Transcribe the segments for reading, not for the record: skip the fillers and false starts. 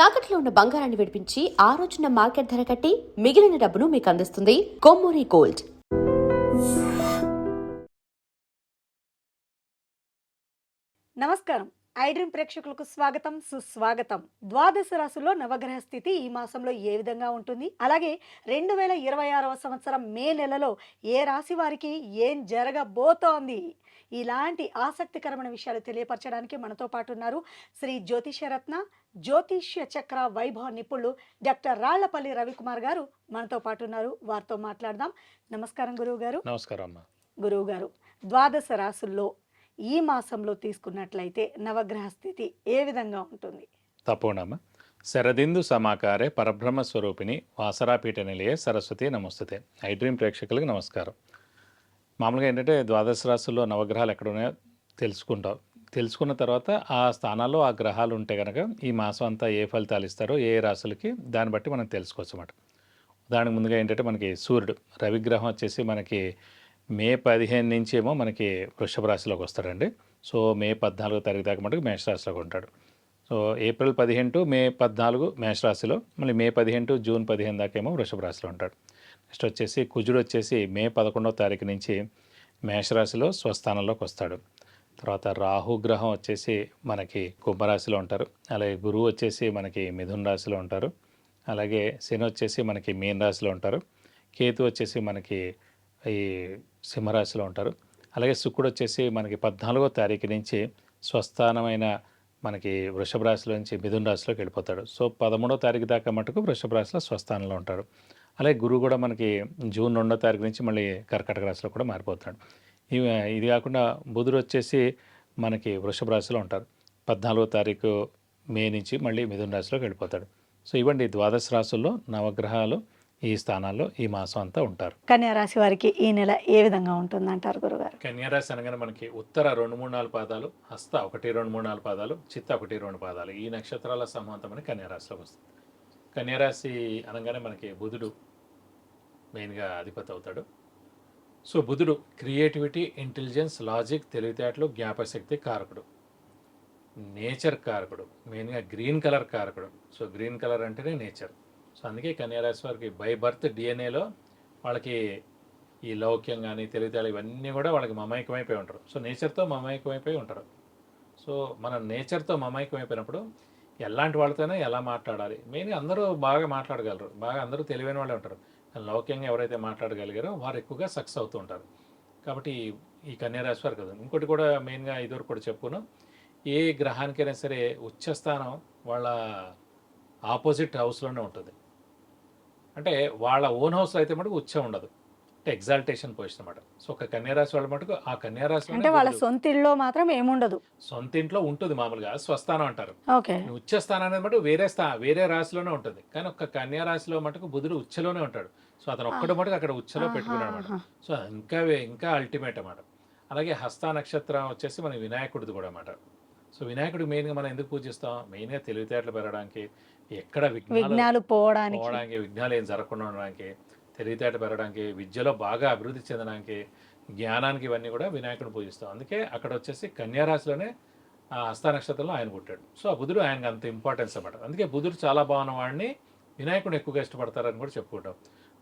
తాకట్లో ఉన్న బంగారాన్ని విడిపించి ఆ రోజున మార్కెట్ ధర కట్టి మిగిలిన డబ్బును మీకు అందిస్తుంది కొమ్మూరి గోల్డ్. నమస్కారం. ఐడ్రీమ్ ప్రేక్షకులకు స్వాగతం, సుస్వాగతం. ద్వాదశ రాశుల్లో నవగ్రహ స్థితి ఈ మాసంలో ఏ విధంగా ఉంటుంది, అలాగే 2026వ సంవత్సరం మే నెలలో ఏ రాశి వారికి ఏం జరగబోతోంది, ఇలాంటి ఆసక్తికరమైన విషయాలు తెలియపరచడానికి మనతో పాటు ఉన్నారు శ్రీ జ్యోతిషరత్న జ్యోతిష్య చక్ర వైభవ నిపుణులు డాక్టర్ రాళ్లపల్లి రవికుమార్ గారు మనతో పాటు ఉన్నారు. వారితో మాట్లాడదాం. నమస్కారం గురువు గారు. నమస్కారం అమ్మా. గురువు గారు, ద్వాదశ రాశుల్లో ఈ మాసంలో తీసుకున్నట్లయితే నవగ్రహ స్థితి ఏ విధంగా ఉంటుంది? తప్పకుండా. శరదిందు సమాకారే పరబ్రహ్మ స్వరూపిణి వాసరాపీఠ నిలయే సరస్వతి నమస్తుతే. ఐడ్రీమ్ ప్రేక్షకులకు నమస్కారం. మామూలుగా ఏంటంటే ద్వాదశ రాశుల్లో నవగ్రహాలు ఎక్కడ ఉన్నాయో తెలుసుకుంటాం. తెలుసుకున్న తర్వాత ఆ స్థానాల్లో ఆ గ్రహాలు ఉంటే కనుక ఈ మాసం అంతా ఏ ఫలితాలు ఇస్తారో ఏ రాశులకి దాన్ని బట్టి మనం తెలుసుకోవచ్చు అన్నమాట. దానికి ముందుగా ఏంటంటే మనకి సూర్యుడు రవిగ్రహం వచ్చేసి మనకి మే 15 నుంచి ఏమో మనకి వృషభ రాశిలోకి వస్తాడండి. సో మే 14 తారీఖు దాకా మటుకు మేషరాశిలోకి ఉంటాడు. సో ఏప్రిల్ 15 టు మే 14 మేషరాశిలో, మళ్ళీ మే 15 టు జూన్ 15 దాకా ఏమో వృషభ రాశిలో ఉంటాడు. నెక్స్ట్ వచ్చేసి కుజుడు వచ్చేసి మే 11వ తారీఖు నుంచి మేషరాశిలో స్వస్థానంలోకి వస్తాడు. తర్వాత రాహుగ్రహం వచ్చేసి మనకి కుంభరాశిలో ఉంటారు. అలాగే గురువు వచ్చేసి మనకి మిథున రాశిలో ఉంటారు. అలాగే శని వచ్చేసి మనకి మీన రాశిలో ఉంటారు. కేతు వచ్చేసి మనకి ఈ సింహరాశిలో ఉంటారు. అలాగే శుక్రుడు వచ్చేసి మనకి 14వ తారీఖు నుంచి స్వస్థానమైన మనకి వృషభ రాశిలో నుంచి మిథున రాశిలోకి వెళ్ళిపోతాడు. సో 13వ తారీఖు దాకా మటుకు వృషభ రాశిలో స్వస్థానంలో ఉంటాడు. అలాగే గురువు కూడా మనకి జూన్ 2వ తారీఖు నుంచి మళ్ళీ కర్కాటక రాశిలో కూడా మారిపోతాడు. ఇది కాకుండా బుధుడు వచ్చేసి మనకి వృషభ రాశిలో ఉంటారు. 14వ తారీఖు మే నుంచి మళ్ళీ మిథున రాశిలోకి వెళ్ళిపోతాడు. సో ఇవ్వండి ద్వాదశ రాశుల్లో నవగ్రహాలు ఈ స్థానాల్లో ఈ మాసం అంతా ఉంటారు. కన్యారాశి వారికి ఈ నెల ఏ విధంగా ఉంటుంది అంటారు గురుగారు? కన్యారాశి అనగానే మనకి ఉత్తర 2, 3, 4 పాదాలు, హస్త 1, 2, 3, 4 పాదాలు, చిత్త 1, 2 పాదాలు, ఈ నక్షత్రాల సమూహంతమని కన్యారాశిలోకి వస్తుంది. కన్యారాశి అనగానే మనకి బుధుడు మెయిన్గా అధిపతి అవుతాడు. సో బుధుడు క్రియేటివిటీ, ఇంటెలిజెన్స్, లాజిక్, తెలివితేటలు, జ్ఞాపశక్తి కారకుడు, నేచర్ కారకుడు, మెయిన్గా గ్రీన్ కలర్ కారకుడు. సో గ్రీన్ కలర్ అంటేనే నేచర్. సో అందుకే కన్యారాశి వారికి బై బర్త్ డిఎన్ఏలో వాళ్ళకి ఈ లౌక్యం కానీ తెలివితేటలు ఇవన్నీ కూడా వాళ్ళకి మమైకమైపోయి ఉంటారు. సో నేచర్తో మమైకమైపోయి ఉంటారు. సో మన నేచర్తో మమైకమైపోయినప్పుడు ఎలాంటి వాళ్ళతోనే ఎలా మాట్లాడాలి, మెయిన్గా అందరూ బాగా మాట్లాడగలరు, బాగా అందరూ తెలివైన వాళ్ళే ఉంటారు. లౌక్యంగా ఎవరైతే మాట్లాడగలిగారో వారు ఎక్కువగా సక్సెస్ అవుతూ ఉంటారు. కాబట్టి ఈ కన్యారాశి వారు కదా. ఇంకోటి కూడా మెయిన్గా ఇదివరకు కూడా చెప్పుకున్నాం, ఏ గ్రహానికైనా సరే ఉచ్చస్థానం వాళ్ళ ఆపోజిట్ హౌస్లోనే ఉంటుంది. అంటే వాళ్ళ ఓన్ హౌస్లో అయితే మటుకు ఉచ్చం ఉండదు, అంటే ఎగ్జాల్టేషన్ పొజిషన్ అన్నమాట. సో ఒక కన్యారాశి వాళ్ళ మటుకు ఆ కన్యారాశి అంటే వాళ్ళ సొంత ఇల్లు మాత్రం ఏముండదు, సొంత ఇంట్లో ఉంటుంది, మామూలుగా స్వస్థానం అంటారు. ఓకే. ఉచ్చస్థానం అనేది మటుకు వేరే రాశిలోనే ఉంటుంది. కానీ ఒక కన్యారాశిలో మటుకు బుధుడు ఉచ్చలోనే ఉంటాడు. సో అతను ఒక్కడు మటుకు అక్కడ ఉచ్చలో పెట్టుకున్నాడు అనమాట. సో ఇంకా అల్టిమేట్ అన్నమాట. అలాగే హస్త నక్షత్రం వచ్చేసి మన వినాయకుడిది కూడా అన్నమాట. సో వినాయకుడికి మెయిన్గా మనం ఎందుకు పూజిస్తాం? మెయిన్గా తెలివితేటలు పెరగడానికి, ఎక్కడ విఘ్నాలు పోవడానికి, విఘ్నాలు ఏం జరగకుండా ఉండడానికి, తెలివితేట పెరగడానికి, విద్యలో బాగా అభివృద్ధి చెందడానికి, జ్ఞానానికి, ఇవన్నీ కూడా వినాయకుడిని పూజిస్తాం. అందుకే అక్కడ వచ్చేసి కన్యారాశిలోనే ఆ హస్త నక్షత్రంలో ఆయన పుట్టాడు. సో ఆ బుధుడు ఆయనకు అంత ఇంపార్టెన్స్ అన్నమాట. అందుకే బుధుడు చాలా బాగున్న వాడిని వినాయకుడిని ఎక్కువగా ఇష్టపడతారని కూడా చెప్పుకుంటాం.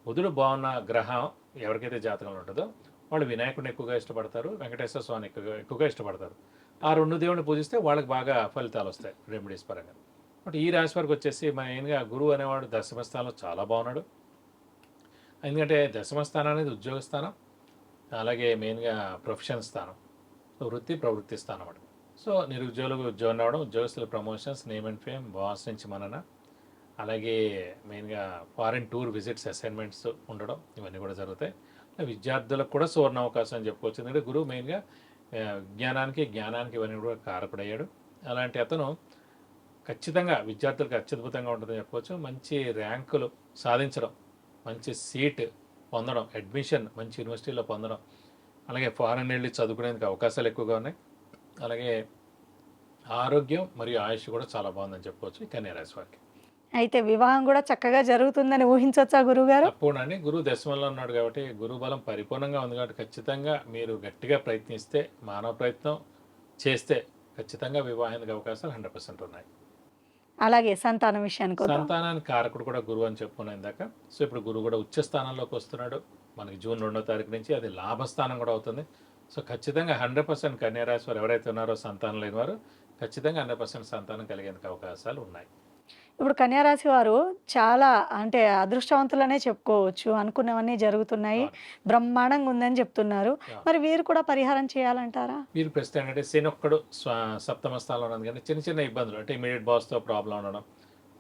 బుధుడు బాగున్న గ్రహం ఎవరికైతే జాతకంలో ఉంటుందో వాళ్ళు వినాయకుడిని ఎక్కువగా ఇష్టపడతారు, వెంకటేశ్వర స్వామిని ఎక్కువగా ఇష్టపడతారు. ఆ రెండు దేవుడిని పూజిస్తే వాళ్ళకి బాగా ఫలితాలు వస్తాయి రెమెడీస్ పరంగా. బట్ ఈ రాశి వారికి వచ్చేసి మెయిన్గా గురువు అనేవాడు దశమ స్థానంలో చాలా బాగున్నాడు. ఎందుకంటే దశమ స్థానం అనేది ఉద్యోగ స్థానం, అలాగే మెయిన్గా ప్రొఫెషన్ స్థానం, వృత్తి ప్రవృత్తి స్థానం అన్నమాట. సో నిరుద్యోగులకు ఉద్యోగం రావడం, ఉద్యోగస్తులకు promotions, name and fame, boss నుంచి మనన, అలాగే మెయిన్గా ఫారిన్ టూర్ విజిట్స్, అసైన్మెంట్స్ ఉండడం, ఇవన్నీ కూడా జరుగుతాయి. విద్యార్థులకు కూడా సువర్ణ అవకాశం అని చెప్పుకోవచ్చు. ఎందుకంటే గురువు మెయిన్గా జ్ఞానానికి ఇవన్నీ కూడా కారకుడయ్యాడు. అలాంటి అతను ఖచ్చితంగా విద్యార్థులకు అత్యద్భుతంగా ఉంటుందని చెప్పుకోవచ్చు. మంచి ర్యాంకులు సాధించడం, మంచి సీట్ పొందడం, అడ్మిషన్ మంచి యూనివర్సిటీలో పొందడం, అలాగే ఫారెన్ వెళ్ళి చదువుకునేందుకు అవకాశాలు ఎక్కువగా ఉన్నాయి. అలాగే ఆరోగ్యం మరియు ఆయుష్ కూడా చాలా బాగుందని చెప్పుకోవచ్చు ఈ కన్యారాశి వారికి. అయితే వివాహం కూడా చక్కగా జరుగుతుందని ఊహించవచ్చా గురువుగారు? తప్పకుండా. గురువు దశమంలో ఉన్నాడు కాబట్టి, గురువు బలం పరిపూర్ణంగా ఉంది కాబట్టి ఖచ్చితంగా మీరు గట్టిగా ప్రయత్నిస్తే, మానవ ప్రయత్నం చేస్తే ఖచ్చితంగా వివాహానికి అవకాశాలు 100% ఉన్నాయి. అలాగే సంతానం విషయానికి వద్దాం. సంతానానికి కారకుడు కూడా గురువు అని చెప్పుకున్నాం ఇందాక. సో ఇప్పుడు గురువు కూడా ఉచ్చ స్థానంలోకి వస్తున్నాడు మనకి జూన్ 2వ తారీఖు నుంచి. అది లాభస్థానం కూడా అవుతుంది. సో ఖచ్చితంగా 100% కన్యా రాశి వారు ఎవరైతే ఉన్నారో సంతానం లేని వారు ఖచ్చితంగా 100% సంతానం కలిగేందుకు అవకాశాలు ఉన్నాయి. ఇప్పుడు కన్యా రాశి వారు చాలా అంటే అదృష్టవంతులనే చెప్పుకోవచ్చు. అనుకున్నవన్నీ జరుగుతున్నాయి, బ్రహ్మాండంగా ఉందని చెప్తున్నారు. మరి వీరు కూడా పరిహారం చేయాలంటారా? వీరు ప్రస్తుతం ఏంటంటే శని ఒక్కడు సప్తమ స్థానంలో ఉన్నది, కానీ చిన్న చిన్న ఇబ్బందులు అంటే ఇమీడియట్ బాస్తో ప్రాబ్లం ఉండడం,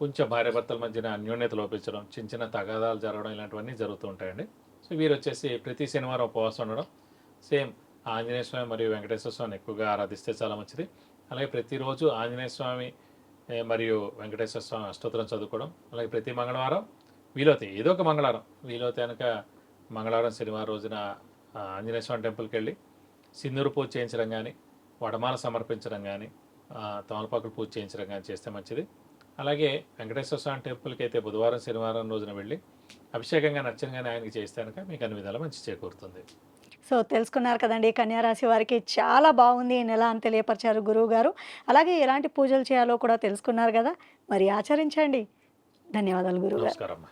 కొంచెం భార్యాభర్తల మధ్యన అన్యోన్యత లోపించడం, చిన్న చిన్న తగాదాలు జరగడం, ఇలాంటివన్నీ జరుగుతూ ఉంటాయండి. సో వీరు వచ్చేసి ప్రతి శనివారం ఉపవాసం ఉండడం, సేమ్ ఆంజనేయ స్వామి మరియు వెంకటేశ్వర స్వామిని ఎక్కువగా ఆరాధిస్తే చాలా మంచిది. అలాగే ప్రతిరోజు ఆంజనేయ స్వామి మరియు వెంకటేశ్వర స్వామి అష్టోత్తరం చదువుకోవడం, అలాగే ప్రతి మంగళవారం వీలైతే ఏదో ఒక మంగళవారం వీలైతే కనుక మంగళవారం శనివారం రోజున ఆంజనేయ స్వామి టెంపుల్కి వెళ్ళి సింధూరు పూజ చేయించడం కానీ, వడమాల సమర్పించడం కానీ, తమలపాకులు పూజ చేయించడం కానీ చేస్తే మంచిది. అలాగే వెంకటేశ్వర స్వామి టెంపుల్కి అయితే బుధవారం శనివారం రోజున వెళ్ళి అభిషేకంగా నచ్చని కానీ ఆయనకి చేస్తే కనుక మీకు అన్ని విధాలు మంచి చేకూరుతుంది. సో తెలుసుకున్నారు కదండి, కన్యా రాశి వారికి చాలా బాగుంది ఈ నెల అని తెలియపరిచారు గురువు గారు. అలాగే ఎలాంటి పూజలు చేయాలో కూడా తెలుసుకున్నారు కదా, మరి ఆచరించండి. ధన్యవాదాలు గురువు గారు. నమస్కారం.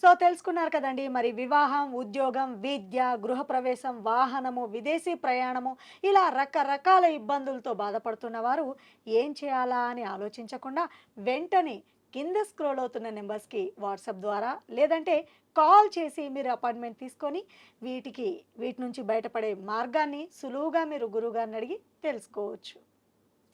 సో తెలుసుకున్నారు కదండి, మరి వివాహం, ఉద్యోగం, విద్య, గృహప్రవేశం, వాహనము, విదేశీ ప్రయాణము, ఇలా రకరకాల ఇబ్బందులతో బాధపడుతున్న వారు ఏం చేయాలా అని ఆలోచించకుండా వెంటనే కింద స్క్రోల్ అవుతున్న నెంబర్స్కి వాట్సాప్ ద్వారా లేదంటే కాల్ చేసి మీరు అపాయింట్మెంట్ తీసుకొని వీటి నుంచి బయటపడే మార్గాన్ని సులువుగా మీరు గురువుగారిని అడిగి తెలుసుకోవచ్చు.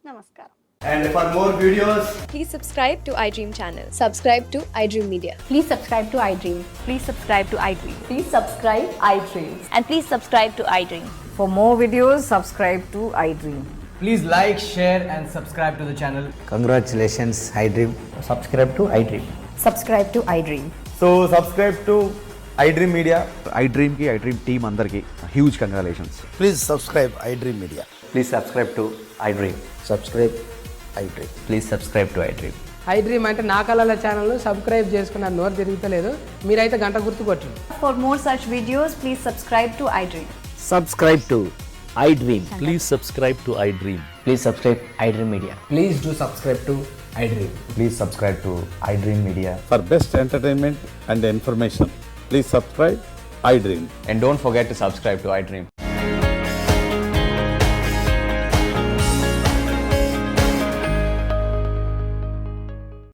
నమస్కారం. And for more videos, Please subscribe to iDream channel. Subscribe to iDream Media. Please subscribe to iDream. Please subscribe to iDream. Please subscribe iDream. And please subscribe to iDream. For more videos, subscribe to iDream. please like, share and subscribe to the channel. Congratulations, iDream. Subscribe to iDream. Subscribe to iDream. So subscribe to iDream Media. iDream team అందరికి huge congratulations. Please subscribe iDream Media. Please subscribe to iDream. Subscribe iDream. Please subscribe to iDream. iDream అంటే నా కళల ఛానల్ను subscribe చేసుకున్న నోరు తిరుగుతలేదు, మీరైతే గంట గుర్తు కొట్టండి. For more such videos, please subscribe to iDream. Subscribe to iDream. Please subscribe to iDream. Please subscribe iDream Media. Please do subscribe to iDream. Please subscribe to iDream Media. For best entertainment and information, please subscribe iDream. And don't forget to subscribe to iDream.